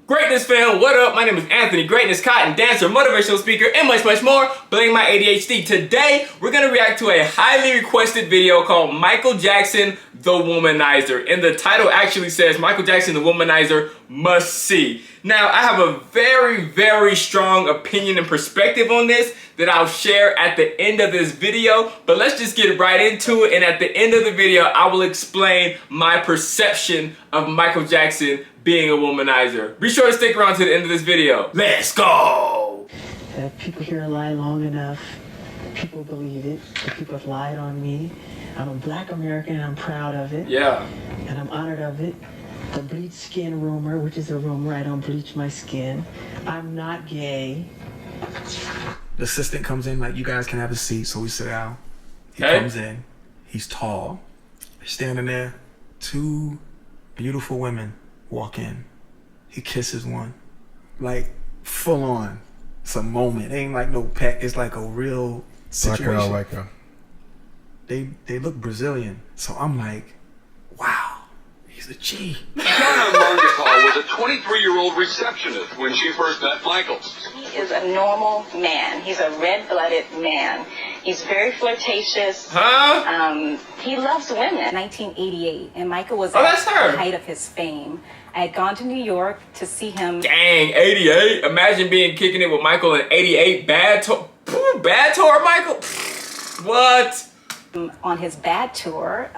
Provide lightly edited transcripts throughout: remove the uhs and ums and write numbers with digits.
Greatness fam, what up? My name is Anthony, Greatness Cotton, dancer, motivational speaker, and much more, blaming my ADHD. Today, we're gonna react to a highly requested video called Michael Jackson, the Womanizer. And the title actually says, Michael Jackson, the Womanizer, must see. Now, I have a very strong opinion and perspective on this that I'll share at the end of this video, but let's just get right into it. And at the end of the video, I will explain my perception of Michael Jackson being a womanizer. Be sure to stick around to the end of this video. Let's go! If people hear a lie long enough, people believe it. The people have lied on me. I'm a black American and I'm proud of it. Yeah. And I'm honored of it. The bleach skin rumor, which is a rumor, I don't bleach my skin. I'm not gay. The assistant comes in, like, you guys can have a seat, so we sit down. He comes in, he's tall. They're standing there, two beautiful women walk in. He kisses one, like, full on. It's a moment. It ain't like no peck, it's like a real situation. Like her. They look Brazilian, so I'm like, wow. He's a G. Shauna Margacall was a 23-year-old receptionist when she first met Michael. He is a normal man. He's a red-blooded man. He's very flirtatious. He loves women. 1988, and Michael was at the height of his fame. I had gone to New York to see him. Dang, 88. Imagine being kicking it with Michael in 88. Bad tour, Michael. What? On his bad tour,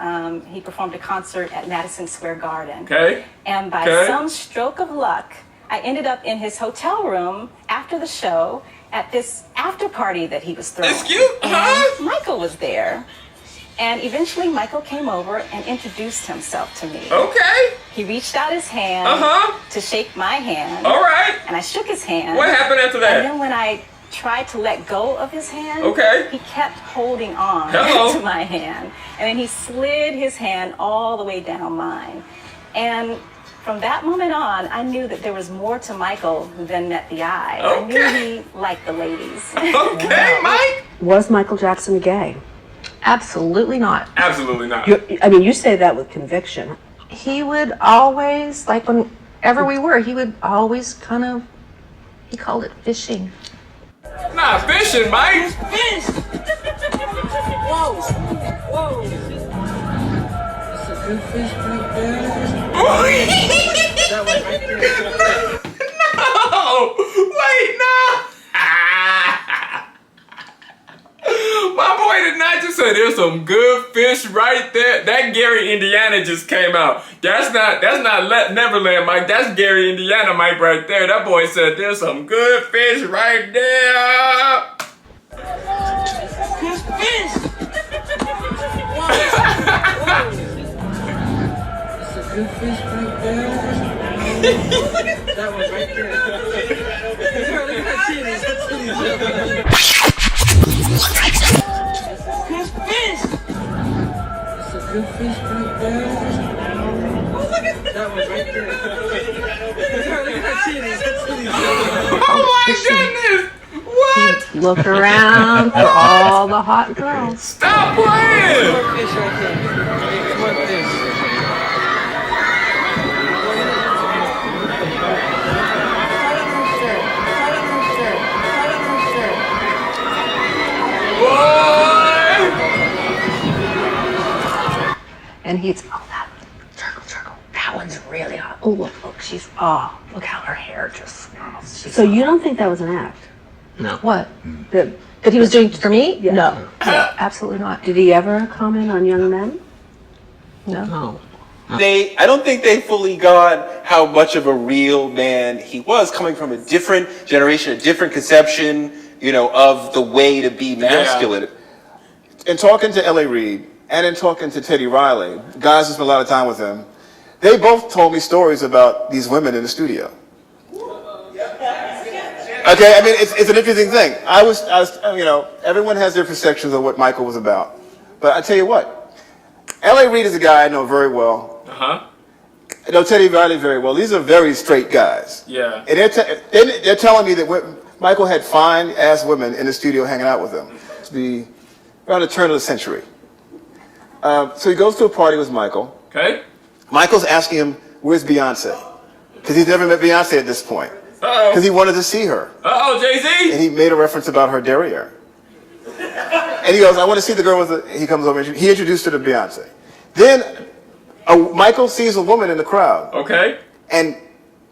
he performed a concert at Madison Square Garden. Okay. And by some stroke of luck, I ended up in his hotel room after the show at this after party that he was throwing. Excuse? And Michael was there. And eventually Michael came over and introduced himself to me. Okay. He reached out his hand to shake my hand. All right. And I shook his hand. What happened after that? And then when I tried to let go of his hand, he kept holding on to my hand. And then he slid his hand all the way down mine. And from that moment on, I knew that there was more to Michael than met the eye. I knew he liked the ladies. Okay, Mike? Was Michael Jackson gay? Absolutely not. Absolutely not. I mean, you say that with conviction. He would always, like whenever we were, he would always kind of, he called it fishing. Nah, fishing, Mike. Fish! Whoa! Whoa! That's a good fish right there. That one right there. No! Wait, no! My boy did not just say there's some good fish right there. That Gary, Indiana just came out. That's not Neverland, Mike. That's Gary, Indiana, Mike, right there. That boy said there's some good fish right there. Good fish! Whoa! That's a good fish right there. That one right there. Look at that titties. That titties. Good fish! That's a good fish right there. Oh, look at that one right there. Look at that titties. That titties. Oh my goodness! What? Look around for all the hot girls. Stop playing! More fish right there. More fish. And he's, oh, that circle. That one's really hot. Oh, look, she's, oh, look how her hair just. Oh, So you don't think that was an act? No. What? That he was doing for me? Yeah. No, absolutely not. Did he ever comment on young men? No. I don't think they fully got how much of a real man he was, coming from a different generation, a different conception, you know, of the way to be masculine. In talking to L.A. Reid and in talking to Teddy Riley, guys who spent a lot of time with him, they both told me stories about these women in the studio. Okay, I mean, it's an interesting thing. I was, you know, everyone has their perceptions of what Michael was about. But I tell you what, L.A. Reid is a guy I know very well. I know Teddy Riley very well. These are very straight guys. Yeah. And they're telling me that Michael had fine-ass women in the studio hanging out with him. It's around the turn of the century. So he goes to a party with Michael. Okay. Michael's asking him, where's Beyonce? because he's never met Beyonce at this point. Because he wanted to see her. Jay-Z. And he made a reference about her derriere. And he goes, I want to see the girl with the... He comes over and he introduced her to Beyonce. Then Michael sees a woman in the crowd. Okay. And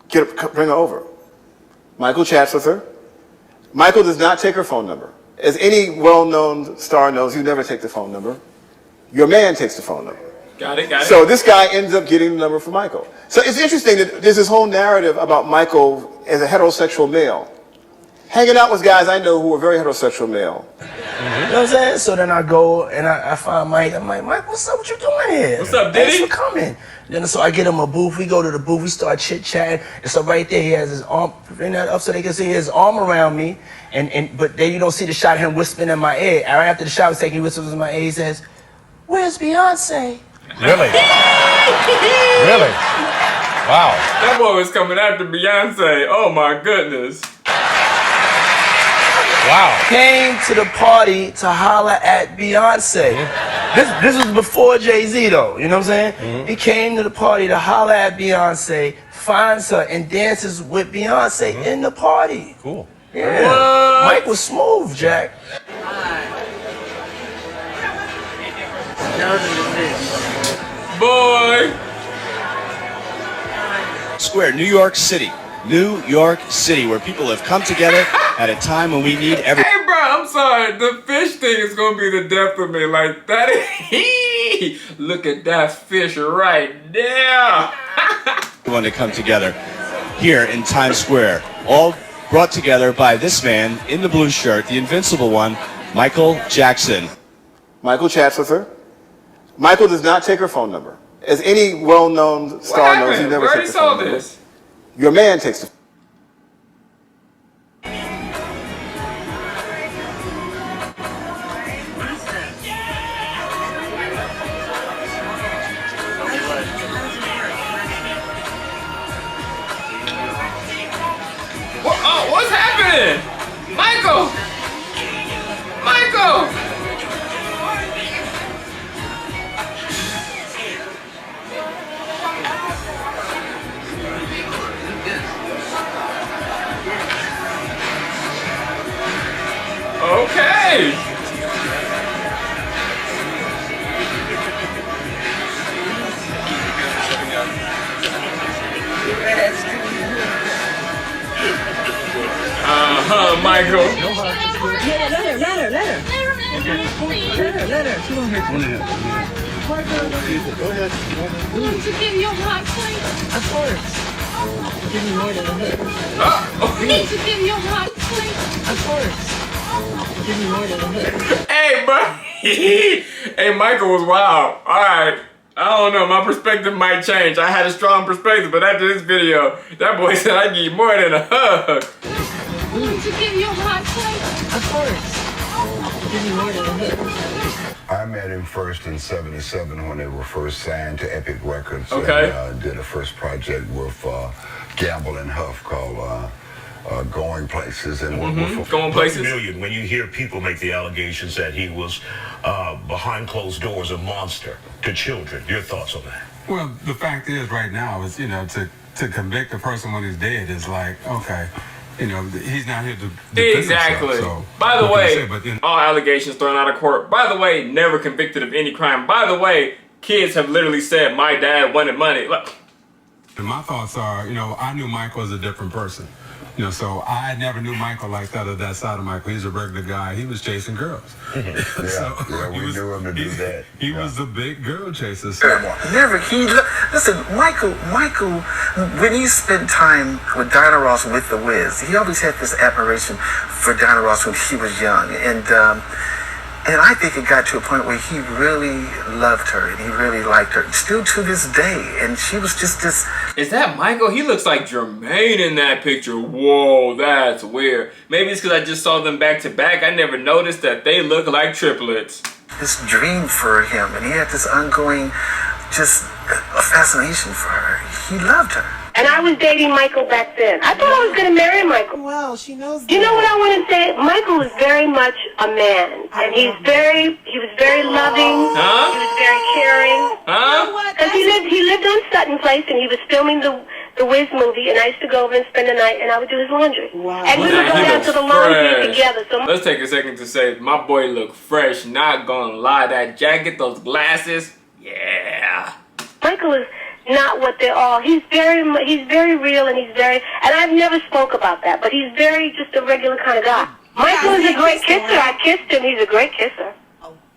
bring her over. Michael chats with her. Michael does not take her phone number. As any well-known star knows, you never take the phone number. Your man takes the phone number. Got it. So this guy ends up getting the number from Michael. So it's interesting that there's this whole narrative about Michael as a heterosexual male, hanging out with guys I know who are very heterosexual male. You know what I'm saying? So then I go and I find Mike. I'm like, Mike, what's up? What you doing here? What's up, Diddy? Thanks for coming. Then so I get him a booth. We go to the booth. We start chit-chatting. And so right there, he has his arm, bring that up so they can see his arm around me. But then you don't see the shot of him whispering in my ear. Right after the shot was taken, he whispers in my ear. He says, "Where's Beyonce?" Really? Really? Wow. That boy was coming after Beyonce. Oh my goodness. Wow. Came to the party to holler at Beyonce. This was before Jay-Z though, you know what I'm saying? He came to the party to holler at Beyonce, finds her and dances with Beyonce in the party. Cool. Yeah. What? Mike was smooth, Jack. Boy. Square, New York City. New York City, where people have come together at a time when we need every... Hey, bro, I'm sorry. The fish thing is going to be the death of me. Like, that is... Look at that fish right there. everyone to come together here in Times Square. All brought together by this man in the blue shirt, the invincible one, Michael Jackson. Michael chats with her. Michael does not take her phone number. As any well-known star knows, he never takes the phone number. This? Your man takes the phone. What's happening? Michael! Michael! Okay! Michael. Let her. She don't hit you. Go ahead. Won't you give your heart, please? Of course. Give me more than a hit. Won't you give your heart, please? Of course. Give me more than a hit. Hey, bro. Hey, Michael was wild. All right. I don't know. My perspective might change. I had a strong perspective, but after this video, that boy said I give you more than a hug. Won't you give your heart, please? Of course. Give me more than a hit. I met him first in '77 when they were first signed to Epic Records. Okay. And did a first project with Gamble and Huff called Going Places. And Going Places. Million, when you hear people make the allegations that he was behind closed doors a monster to children, your thoughts on that? Well, the fact is right now is, you know, to convict a person when he's dead is like, okay, you know, he's not here to defend Exactly. himself, so by the what can I way, say? But, you know, all allegations thrown out of court. By the way, never convicted of any crime. By the way, kids have literally said my dad wanted money. Look. And my thoughts are, you know, I knew Michael as a different person. You know, so I never knew Michael like that or that side of Michael. He's a regular guy. He was chasing girls. we knew him to do that. He was the big girl chaser. Never. Listen, Michael, when he spent time with Diana Ross with The Wiz, he always had this admiration for Diana Ross when she was young. And I think it got to a point where he really loved her and he really liked her, still to this day. And she was just this... Is that Michael? He looks like Jermaine in that picture. Whoa, that's weird. Maybe it's because I just saw them back to back. I never noticed that they look like triplets. This dream for him, and he had this ongoing just a fascination for her. He loved her. And I was dating Michael back then. I thought I was going to marry Michael. Well, she knows. You know what I want to say? Michael is very much a man, and he was very loving. Huh? He was very caring. Huh? Because he lived on Sutton Place, and he was filming the the Wiz movie, and I used to go over and spend the night, and I would do his laundry. Wow. And we would go down to the laundry together. So let's take a second to say my boy look fresh. Not gonna lie, that jacket, those glasses, yeah. Michael is not what they're all. He's very real, and and I've never spoke about that, but he's very just a regular kind of guy. Michael is a great kisser. I kissed him. He's a great kisser.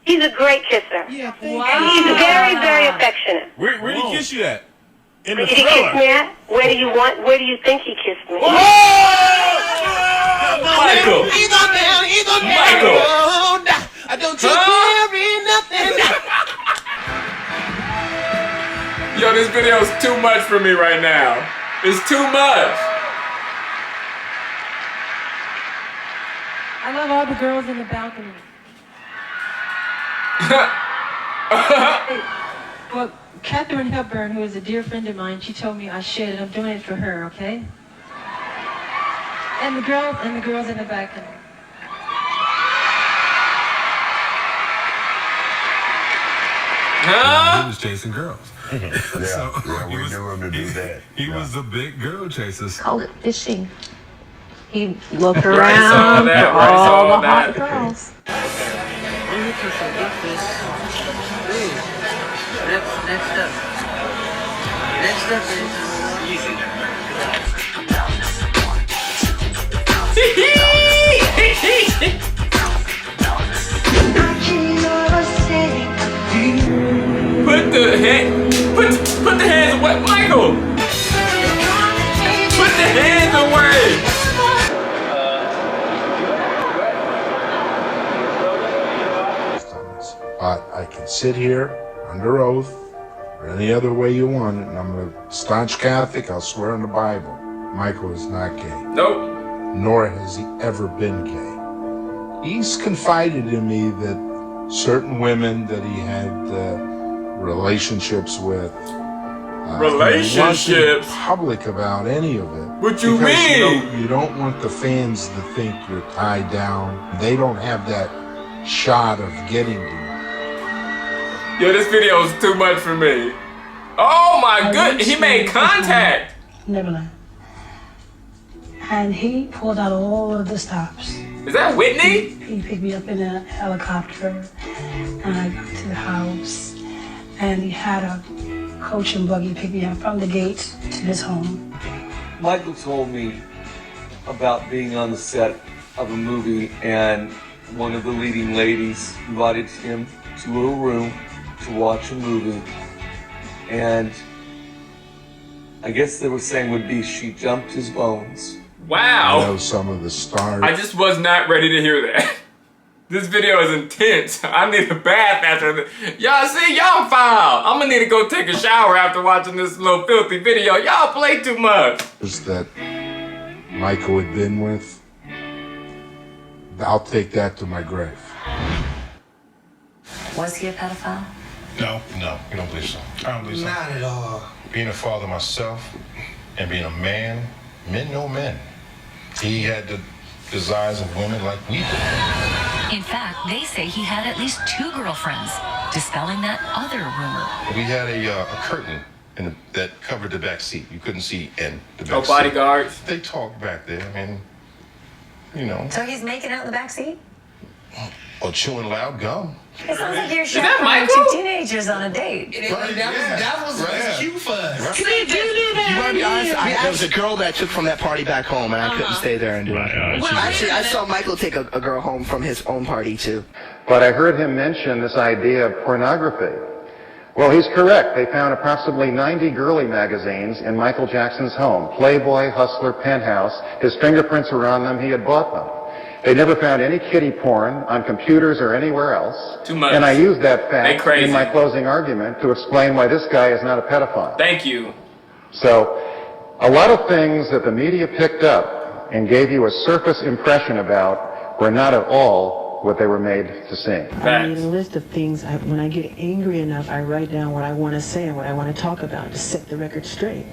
He's a great kisser. Yeah, and he's very, very affectionate. Where did he kiss you at? In the Where did he kiss me at? Where do you think he kissed me? Michael! Michael! I don't carry nothing. Yo, this video is too much for me right now. It's too much. I love all the girls in the balcony. Well, Katharine Hepburn, who is a dear friend of mine, she told me I should, and I'm doing it for her, okay? And the girls in the balcony. Huh? He was chasing girls. We knew him to do that. He was a big girl chaser. Call it fishing. He looked Right, around saw that, for right, saw all the that. hot girls. Next up is easy. Put the hands away, Michael. Put the hands away. I can sit here under oath or any other way you want it, and I'm a staunch Catholic. I'll swear on the Bible. Michael is not gay. Nope. Nor has he ever been gay. He's confided in me that certain women that he had relationships with. Relationships? He wasn't public about any of it. What you because, mean? You don't want the fans to think you're tied down. They don't have that shot of getting to you. Yo, this video is too much for me. Oh my goodness, he made contact. Neverland. And he pulled out all of the stops. Is that Whitney? He picked me up in a helicopter, and I got to the house, and he had a coach and buggy pick me up from the gate to his home. Michael told me about being on the set of a movie, and one of the leading ladies invited him to a room to watch a movie, and I guess they were saying would be she jumped his bones. Wow. I know some of the stars. I just was not ready to hear that. This video is intense. I need a bath after this. Y'all see, y'all foul. I'm gonna need to go take a shower after watching this little filthy video. Y'all play too much. That Michael had been with, I'll take that to my grave. Was he a pedophile? No, we don't believe so. I don't believe so. Not at all. Being a father myself and being a man, men know men. He had the desires of women like we do. In fact, they say he had at least 2 girlfriends, dispelling that other rumor. We had a curtain that covered the back seat. You couldn't see in the back seat. Bodyguards. They talked back there. I mean, you know. So he's making out in the back seat? Or chewing loud gum. It sounds like you're Is that chaperoning Michael? 2 teenagers on a date. That was cute for us. You want to be honest? There was a girl that I took from that party back home, and I couldn't stay there and do it. Actually, I saw Michael take a girl home from his own party, too. But I heard him mention this idea of pornography. Well, he's correct. They found approximately 90 girly magazines in Michael Jackson's home. Playboy, Hustler, Penthouse. His fingerprints were on them. He had bought them. They never found any kiddie porn on computers or anywhere else. Too much. And I used that fact crazy. in my closing argument to explain why this guy is not a pedophile. Thank you. So, a lot of things that the media picked up and gave you a surface impression about were not at all what they were made to seem. I made a list of things. When I get angry enough, I write down what I want to say and what I want to talk about to set the record straight.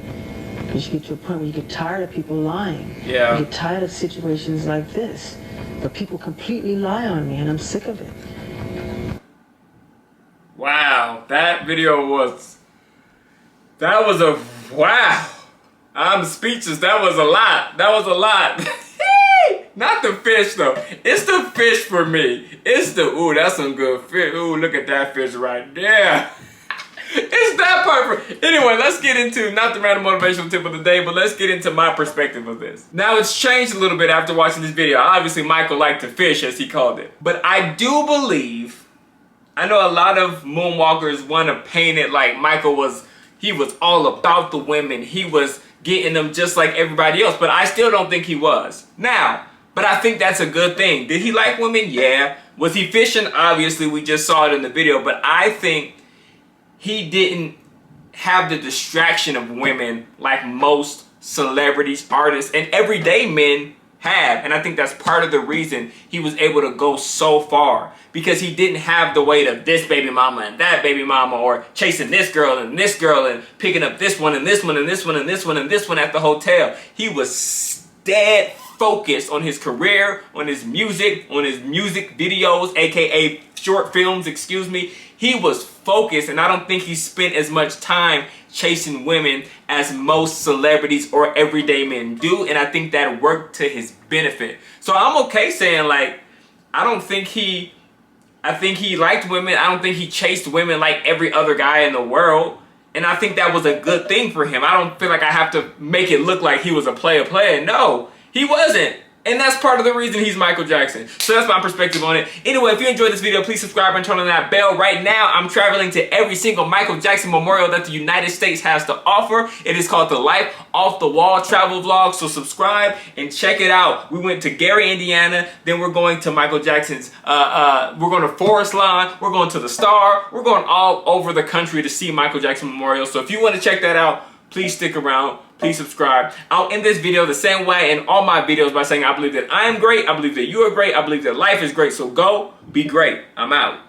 Because you get to a point where you get tired of people lying. Yeah. You get tired of situations like this. But people completely lie on me, and I'm sick of it. Wow, that video was... That was a... Wow. I'm speechless. That was a lot. That was a lot. Not the fish though. It's the fish for me. It's the, ooh, that's some good fish. Ooh, look at that fish right there. It's that part for, anyway, let's get into, not the random motivational tip of the day, but let's get into my perspective of this. Now, it's changed a little bit after watching this video. Obviously, Michael liked to fish, as he called it. But I do believe, I know a lot of moonwalkers want to paint it like Michael was, he was all about the women. He was getting them just like everybody else, but I still don't think he was. Now, but I think that's a good thing. Did he like women? Yeah. Was he fishing? Obviously, we just saw it in the video, but I think he didn't have the distraction of women like most celebrities, artists, and everyday men have. And I think that's part of the reason he was able to go so far, because he didn't have the weight of this baby mama and that baby mama, or chasing this girl and picking up this one and this one and this one and this one and this one at the hotel. He was dead focused on his career, on his music videos, aka short films, excuse me. He was focused, and I don't think he spent as much time chasing women as most celebrities or everyday men do, and I think that worked to his benefit. So I'm okay saying, like, I think he liked women. I don't think he chased women like every other guy in the world, and I think that was a good thing for him. I don't feel like I have to make it look like he was a player. No, he wasn't. And that's part of the reason he's Michael Jackson. So that's my perspective on it. Anyway, if you enjoyed this video, please subscribe and turn on that bell. Right now, I'm traveling to every single Michael Jackson memorial that the United States has to offer. It is called the Life Off the Wall travel vlog. So subscribe and check it out. We went to Gary, Indiana. Then we're going to Michael Jackson's, we're going to Forest Lawn. We're going to the Star. We're going all over the country to see Michael Jackson memorial. So if you want to check that out, please stick around. Please subscribe. I'll end this video the same way in all my videos by saying I believe that I am great. I believe that you are great. I believe that life is great. So go be great. I'm out.